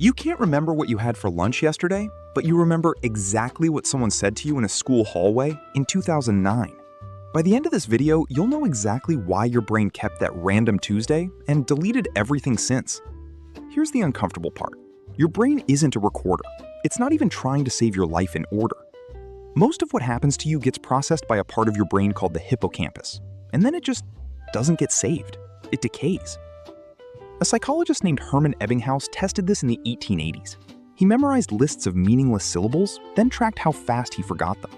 You can't remember what you had for lunch yesterday, but you remember exactly what someone said to you in a school hallway in 2009. By the end of this video, you'll know exactly why your brain kept that random Tuesday and deleted everything since. Here's the uncomfortable part. Your brain isn't a recorder. It's not even trying to save your life in order. Most of what happens to you gets processed by a part of your brain called the hippocampus, and then it just doesn't get saved. It decays. A psychologist named Hermann Ebbinghaus tested this in the 1880s. He memorized lists of meaningless syllables, then tracked how fast he forgot them.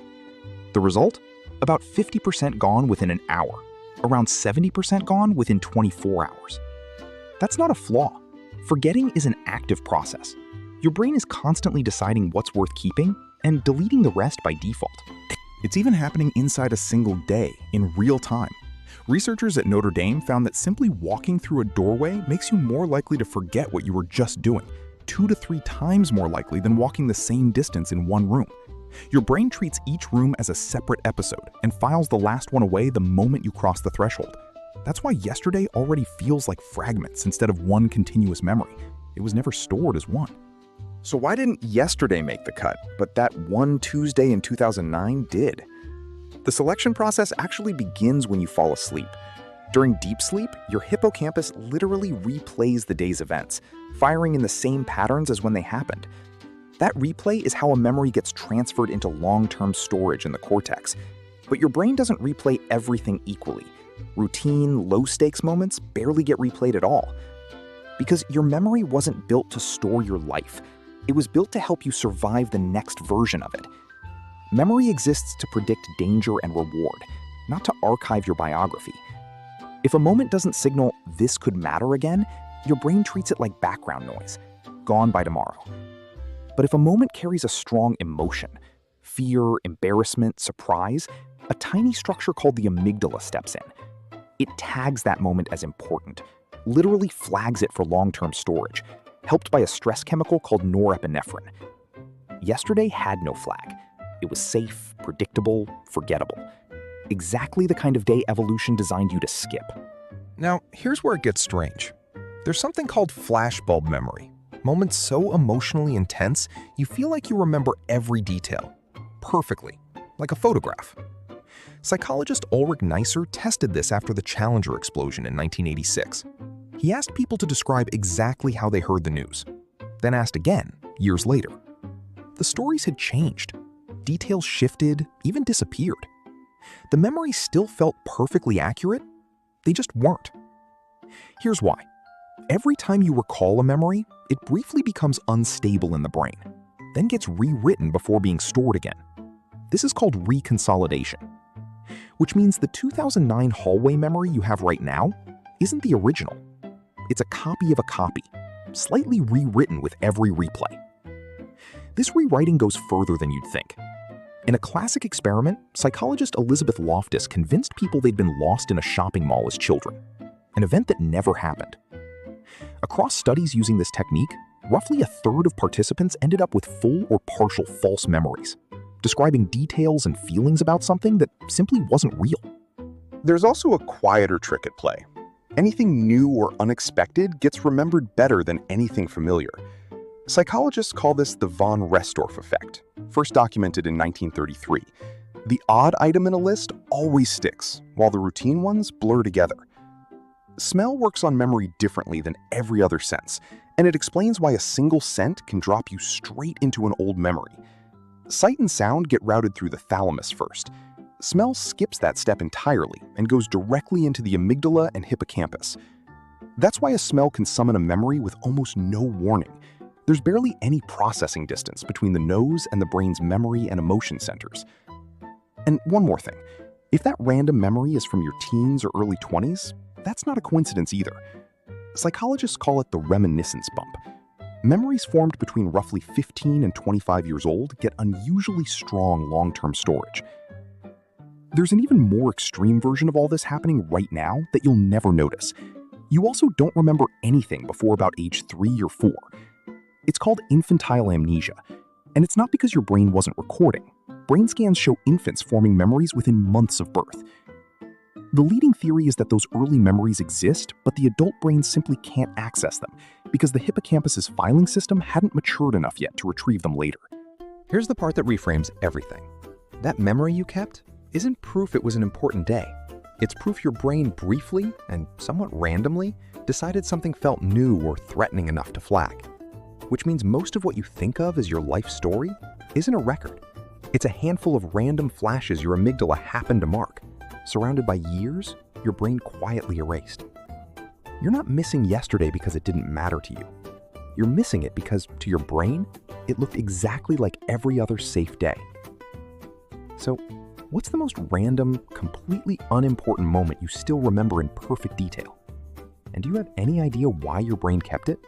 The result? About 50% gone within an hour, around 70% gone within 24 hours. That's not a flaw. Forgetting is an active process. Your brain is constantly deciding what's worth keeping and deleting the rest by default. It's even happening inside a single day, in real time. Researchers at Notre Dame found that simply walking through a doorway makes you more likely to forget what you were just doing, 2 to 3 times more likely than walking the same distance in one room. Your brain treats each room as a separate episode and files the last one away the moment you cross the threshold. That's why yesterday already feels like fragments instead of one continuous memory. It was never stored as one. So why didn't yesterday make the cut, but that one Tuesday in 2009 did? The selection process actually begins when you fall asleep. During deep sleep, your hippocampus literally replays the day's events, firing in the same patterns as when they happened. That replay is how a memory gets transferred into long-term storage in the cortex. But your brain doesn't replay everything equally. Routine, low-stakes moments barely get replayed at all. Because your memory wasn't built to store your life. It was built to help you survive the next version of it. Memory exists to predict danger and reward, not to archive your biography. If a moment doesn't signal this could matter again, your brain treats it like background noise, gone by tomorrow. But if a moment carries a strong emotion, fear, embarrassment, surprise, a tiny structure called the amygdala steps in. It tags that moment as important, literally flags it for long-term storage, helped by a stress chemical called norepinephrine. Yesterday had no flag. It was safe, predictable, forgettable. Exactly the kind of day evolution designed you to skip. Now, here's where it gets strange. There's something called flashbulb memory. Moments so emotionally intense, you feel like you remember every detail. Perfectly. Like a photograph. Psychologist Ulrich Neisser tested this after the Challenger explosion in 1986. He asked people to describe exactly how they heard the news, then asked again, years later. The stories had changed. Details shifted, even disappeared. The memories still felt perfectly accurate, they just weren't. Here's why. Every time you recall a memory, it briefly becomes unstable in the brain, then gets rewritten before being stored again. This is called reconsolidation, which means the 2009 hallway memory you have right now isn't the original. It's a copy of a copy, slightly rewritten with every replay. This rewriting goes further than you'd think. In a classic experiment, psychologist Elizabeth Loftus convinced people they'd been lost in a shopping mall as children, an event that never happened. Across studies using this technique, roughly a third of participants ended up with full or partial false memories, describing details and feelings about something that simply wasn't real. There's also a quieter trick at play. Anything new or unexpected gets remembered better than anything familiar. Psychologists call this the von Restorff effect, first documented in 1933. The odd item in a list always sticks, while the routine ones blur together. Smell works on memory differently than every other sense, and it explains why a single scent can drop you straight into an old memory. Sight and sound get routed through the thalamus first. Smell skips that step entirely and goes directly into the amygdala and hippocampus. That's why a smell can summon a memory with almost no warning. There's barely any processing distance between the nose and the brain's memory and emotion centers. And one more thing, if that random memory is from your teens or early 20s, that's not a coincidence either. Psychologists call it the reminiscence bump. Memories formed between roughly 15 and 25 years old get unusually strong long-term storage. There's an even more extreme version of all this happening right now that you'll never notice. You also don't remember anything before about age 3 or 4. It's called infantile amnesia, and it's not because your brain wasn't recording. Brain scans show infants forming memories within months of birth. The leading theory is that those early memories exist, but the adult brain simply can't access them. because the hippocampus's filing system hadn't matured enough yet to retrieve them later. Here's the part that reframes everything. That memory you kept isn't proof it was an important day. It's proof your brain briefly and somewhat randomly decided something felt new or threatening enough to flag. Which means most of what you think of as your life story isn't a record. It's a handful of random flashes your amygdala happened to mark, surrounded by years your brain quietly erased. You're not missing yesterday because it didn't matter to you. You're missing it because, to your brain, it looked exactly like every other safe day. So, what's the most random, completely unimportant moment you still remember in perfect detail? And do you have any idea why your brain kept it?